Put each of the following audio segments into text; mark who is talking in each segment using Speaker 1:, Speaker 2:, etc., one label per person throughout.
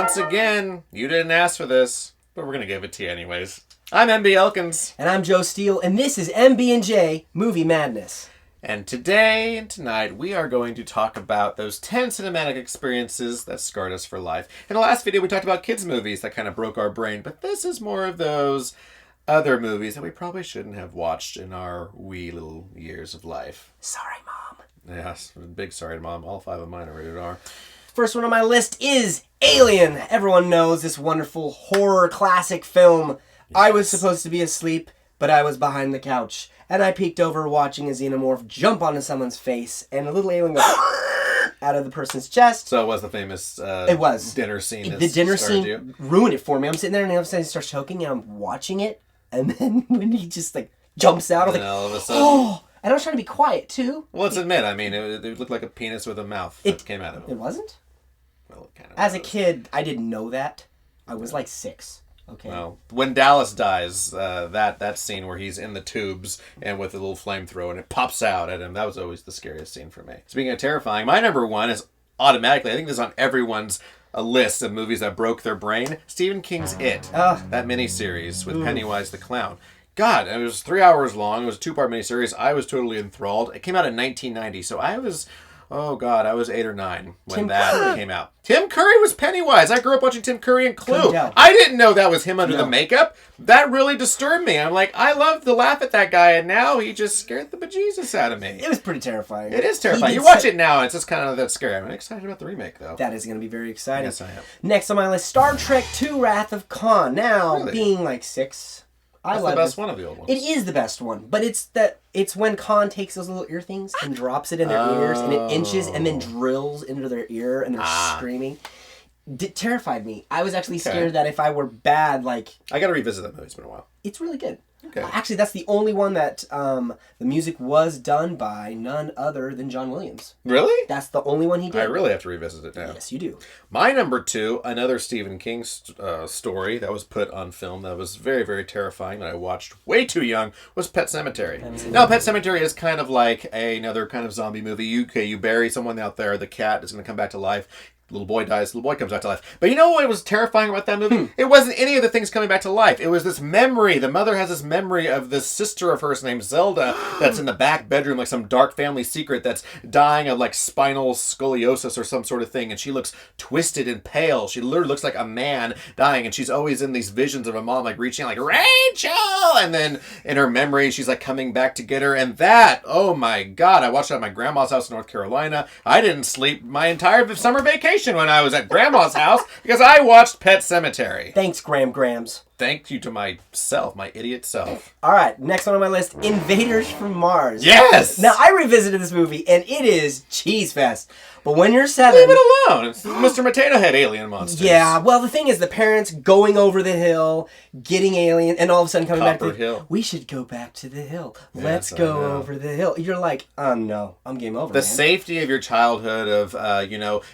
Speaker 1: once again, you didn't ask for this, but we're going to give it to you anyways. I'm MB Elkins.
Speaker 2: And I'm Joe Steele, and this is MB&J Movie Madness.
Speaker 1: And today and tonight, we are going to talk about those 10 cinematic experiences that scarred us for life. In the last video, we talked about kids' movies that kind of broke our brain, but this is more of those other movies that we probably shouldn't have watched in our wee little years of life.
Speaker 2: Sorry, Mom.
Speaker 1: Yes, big sorry, Mom. All 5 of mine are rated R.
Speaker 2: First one on my list is Alien. Everyone knows this wonderful horror classic film. Yes. I was supposed to be asleep, but I was behind the couch. And I peeked over watching a xenomorph jump onto someone's face, and a little alien goes out of the person's chest.
Speaker 1: So it was the famous dinner scene.
Speaker 2: The dinner scene ruined it for me. I'm sitting there, and all of a sudden he starts choking, and I'm watching it. And then when he just jumps out, I'm like,
Speaker 1: all of a sudden,
Speaker 2: oh! And I was trying to be quiet too.
Speaker 1: Well, let's admit, I mean, it looked like a penis with a mouth that came out of it.
Speaker 2: It wasn't?
Speaker 1: Well, it kind of
Speaker 2: As a kid, I didn't know that. I was like 6. Okay.
Speaker 1: Well, when Dallas dies, that scene where he's in the tubes and with a little flamethrower and it pops out at him, that was always the scariest scene for me. Speaking of terrifying, my number one is automatically, I think this is on everyone's list of movies that broke their brain, Stephen King's It. That miniseries with Pennywise the Clown. God, it was 3 hours long. It was a 2-part miniseries. I was totally enthralled. It came out in 1990, so I was 8 or 9 when that came out. Tim Curry was Pennywise. I grew up watching Tim Curry and Clue. I didn't know that was him under the makeup. That really disturbed me. I'm like, I love to laugh at that guy, and now he just scared the bejesus out of me.
Speaker 2: It was pretty terrifying.
Speaker 1: It is terrifying. You watch it now, and it's just kind of that scary. I'm excited about the remake, though.
Speaker 2: That is going to be very exciting.
Speaker 1: Yes, I am.
Speaker 2: Next on my list, Star Trek II: Wrath of Khan. Now,
Speaker 1: Really?
Speaker 2: being 6...
Speaker 1: That's the best one of the old ones.
Speaker 2: It is the best one, but it's when Khan takes those little ear things and drops it in their ears, and it inches and then drills into their ear, and they're screaming. It terrified me. I was actually scared that if I were bad,
Speaker 1: I got to revisit that movie. It's been a while.
Speaker 2: It's really good.
Speaker 1: Okay.
Speaker 2: Actually, that's the only one that the music was done by none other than John Williams.
Speaker 1: Really?
Speaker 2: That's the only one he did.
Speaker 1: I really have to revisit it now.
Speaker 2: Yes, you do.
Speaker 1: My number 2, another Stephen King story that was put on film that was very, very terrifying that I watched way too young was Pet Sematary. Now, Pet Sematary is kind of like another kind of zombie movie. You bury someone out there, the cat is going to come back to life. Little boy dies, little boy comes back to life. But you know what was terrifying about that movie? It wasn't any of the things coming back to life. It was this memory. The mother has this memory of this sister of hers named Zelda that's in the back bedroom, like some dark family secret, that's dying of spinal scoliosis or some sort of thing. And she looks twisted and pale. She literally looks like a man dying. And she's always in these visions of a mom reaching out Rachel! And then in her memory, she's coming back to get her. And that, oh my God, I watched it at my grandma's house in North Carolina. I didn't sleep my entire summer vacation when I was at Grandma's house because I watched Pet Sematary.
Speaker 2: Thanks, Grams.
Speaker 1: Thank you to myself, my idiot self.
Speaker 2: All right, next one on my list, Invaders from Mars.
Speaker 1: Yes!
Speaker 2: Now, I revisited this movie, and it is cheese fest. But when you're 7...
Speaker 1: Leave it alone. It's Mr. Potato Head alien monsters.
Speaker 2: Yeah, well, the thing is, the parents going over the hill, getting alien, and all of a sudden coming back to the
Speaker 1: hill.
Speaker 2: We should go back to the hill. Let's go over the hill. You're like, no, I'm game over,
Speaker 1: The safety of your childhood of,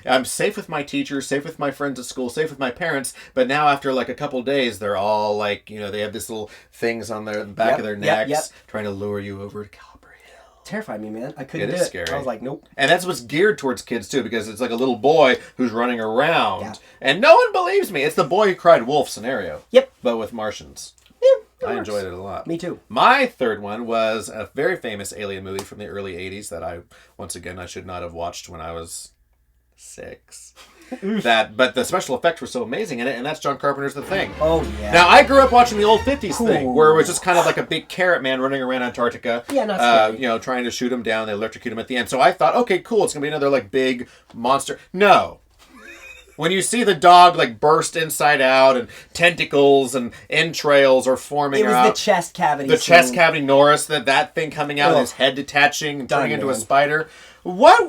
Speaker 1: I'm safe with my teachers, safe with my friends at school, safe with my parents, but now after a couple days, they're all they have this little things on the back of their necks trying to lure you over to Calvary Hill.
Speaker 2: Terrified me, man. I couldn't do it.
Speaker 1: It is scary.
Speaker 2: I was like, nope.
Speaker 1: And that's what's geared towards kids, too, because it's like a little boy who's running around. Yeah. And no one believes me. It's the boy who cried wolf scenario.
Speaker 2: Yep.
Speaker 1: But with Martians.
Speaker 2: Yeah,
Speaker 1: I enjoyed it a lot.
Speaker 2: Me too.
Speaker 1: My third one was a very famous alien movie from the early 80s that I should not have watched when I was 6. But the special effects were so amazing in it, and that's John Carpenter's The Thing.
Speaker 2: Oh, yeah.
Speaker 1: Now, I grew up watching the old 50s Thing, where it was just kind of like a big carrot man running around Antarctica.
Speaker 2: Yeah, not scary.
Speaker 1: Trying to shoot him down. They electrocute him at the end. So I thought, okay, cool, it's going to be another, big monster. No. When you see the dog, burst inside out, and tentacles and entrails are forming out.
Speaker 2: It was the chest cavity
Speaker 1: The chest cavity Norris, that thing coming out, and his head detaching and turning into a spider. What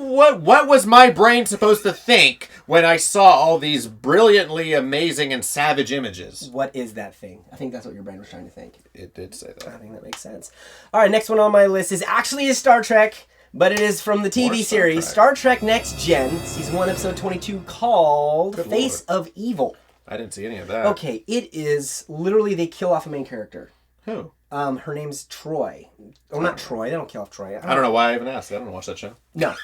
Speaker 1: was my brain supposed to think when I saw all these brilliantly amazing and savage images?
Speaker 2: What is that thing? I think that's what your brain was trying to think.
Speaker 1: It did say that.
Speaker 2: I think that makes sense. All right, next one on my list is actually a Star Trek, but it is from the TV series Star Trek Next Gen, Season 1, Episode 22, called Face of Evil.
Speaker 1: I didn't see any of that.
Speaker 2: Okay, it is literally they kill off a main character.
Speaker 1: Who?
Speaker 2: Her name's Troy. Oh, not Troy. They don't kill off Troy.
Speaker 1: I don't know why I even asked. I don't watch that show.
Speaker 2: No.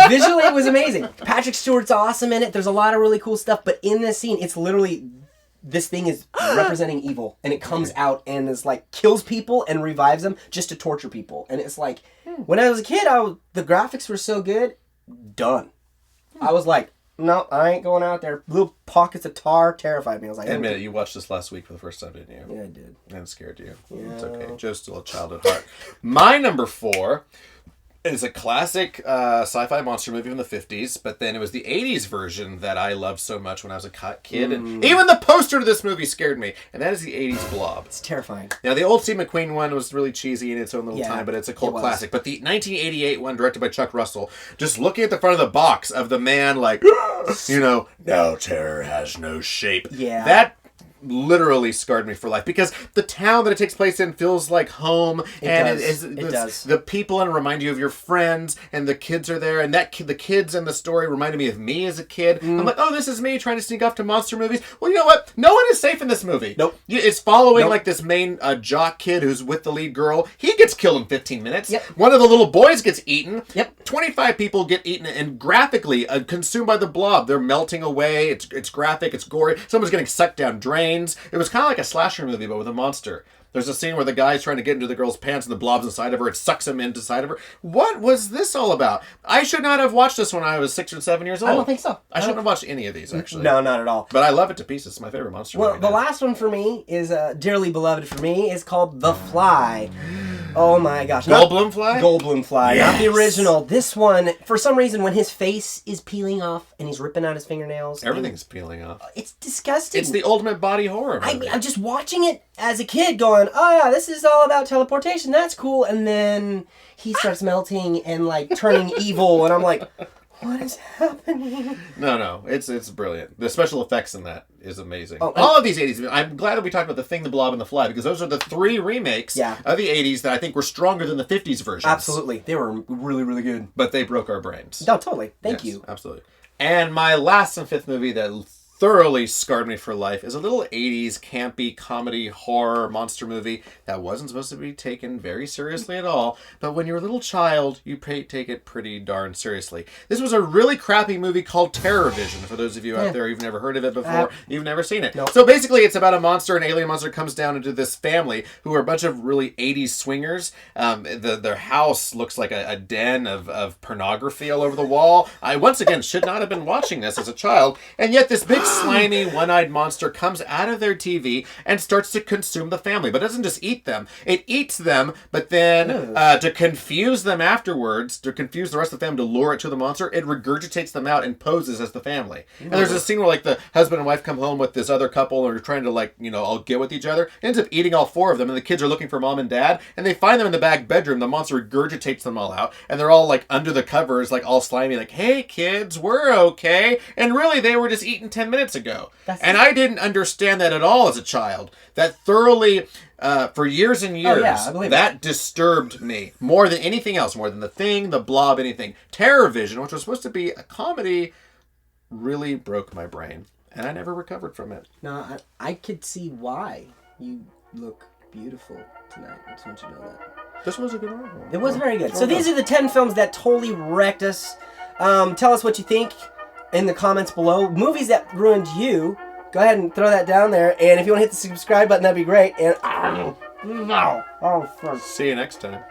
Speaker 2: Visually, it was amazing. Patrick Stewart's awesome in it. There's a lot of really cool stuff, but in this scene, it's literally this thing is representing evil, and it comes out and is like kills people and revives them just to torture people. And it's like, when I was a kid, the graphics were so good. Done. I was like, no, I ain't going out there. Little pockets of tar terrified me. I was like,
Speaker 1: admit it, you watched this last week for the first time, didn't you?
Speaker 2: Yeah, I did.
Speaker 1: And it scared you.
Speaker 2: Yeah.
Speaker 1: It's okay. Joe's still a child at heart. My number 4 is a classic sci-fi monster movie from the 50s, but then it was the 80s version that I loved so much when I was a kid. And even the poster to this movie scared me. And that is the 80s Blob.
Speaker 2: It's terrifying.
Speaker 1: Now, the old Steve McQueen one was really cheesy in its own little time, but it's a cult classic. But the 1988 one, directed by Chuck Russell, just looking at the front of the box of the man like, now terror has no shape.
Speaker 2: Yeah.
Speaker 1: That literally scarred me for life, because the town that it takes place in feels like home. It does. The people in it remind you of your friends, and the kids are there, and the kids in the story reminded me of me as a kid. I'm like, oh, this is me trying to sneak off to monster movies. Well, you know what? No one is safe in this movie.
Speaker 2: Nope.
Speaker 1: It's following like this main jock kid who's with the lead girl. He gets killed in 15 minutes.
Speaker 2: Yep.
Speaker 1: One of the little boys gets eaten.
Speaker 2: Yep.
Speaker 1: 25 people get eaten and graphically consumed by the blob. They're melting away. It's graphic. It's gory. Someone's getting sucked down drains. It was kind of like a slasher movie, but with a monster. There's a scene where the guy's trying to get into the girl's pants and the blob's inside of her. It sucks him inside of her. What was this all about? I should not have watched this when I was 6 or 7 years old.
Speaker 2: I don't think so.
Speaker 1: I shouldn't have watched any of these, actually.
Speaker 2: No, not at all.
Speaker 1: But I love it to pieces. It's my favorite monster movie.
Speaker 2: Well, the last one for me is dearly beloved for me. Is called The Fly. Oh my gosh.
Speaker 1: Goldblum Fly?
Speaker 2: Goldblum Fly.
Speaker 1: Yes.
Speaker 2: Not the original. This one, for some reason, when his face is peeling off and he's ripping out his fingernails.
Speaker 1: Everything's peeling off.
Speaker 2: It's disgusting.
Speaker 1: It's the ultimate body horror movie.
Speaker 2: I'm just watching it as a kid going, oh yeah, this is all about teleportation. That's cool. And then he starts melting and like turning evil. And I'm like, what is happening?
Speaker 1: No, it's brilliant. The special effects in that is amazing.
Speaker 2: Oh,
Speaker 1: all of these 80s. I'm glad that we talked about The Thing, The Blob, and The Fly, because those are the 3 remakes of the 80s that I think were stronger than the 50s versions.
Speaker 2: Absolutely. They were really, really good.
Speaker 1: But they broke our brains.
Speaker 2: No, totally. Thank you.
Speaker 1: Absolutely. And my last and 5th movie that thoroughly scarred me for life is a little 80s campy comedy horror monster movie that wasn't supposed to be taken very seriously at all, but when you're a little child, you take it pretty darn seriously. This was a really crappy movie called Terror Vision. For those of you out there who've never heard of it before, you've never seen it.
Speaker 2: Nope.
Speaker 1: So basically it's about an alien monster comes down into this family who are a bunch of really 80s swingers. Their house looks like a den of pornography all over the wall. I, once again, should not have been watching this as a child, and yet this big slimy one-eyed monster comes out of their TV and starts to consume the family. But it doesn't just eat them. It eats them, but then to confuse them afterwards, to confuse the rest of the family, to lure it to the monster, it regurgitates them out and poses as the family. And there's a scene where like the husband and wife come home with this other couple and are trying to all get with each other. It ends up eating all 4 of them, and the kids are looking for mom and dad, and they find them in the back bedroom. The monster regurgitates them all out, and they're all like under the covers, like all slimy, like, hey kids, we're okay. And really they were just eaten 10 minutes ago. And I didn't understand that at all as a child. That thoroughly, for years and years, that disturbed me more than anything else, more than The Thing, The Blob, anything. Terror Vision, which was supposed to be a comedy, really broke my brain. And I never recovered from it.
Speaker 2: No, I could see why. You look beautiful tonight. I just want you to know that.
Speaker 1: This was a good one.
Speaker 2: It was very good. So these are the 10 films that totally wrecked us. Tell us what you think in the comments below. Movies that ruined you. Go ahead and throw that down there. And if you want to hit the subscribe button, that'd be great. And
Speaker 1: See you next time.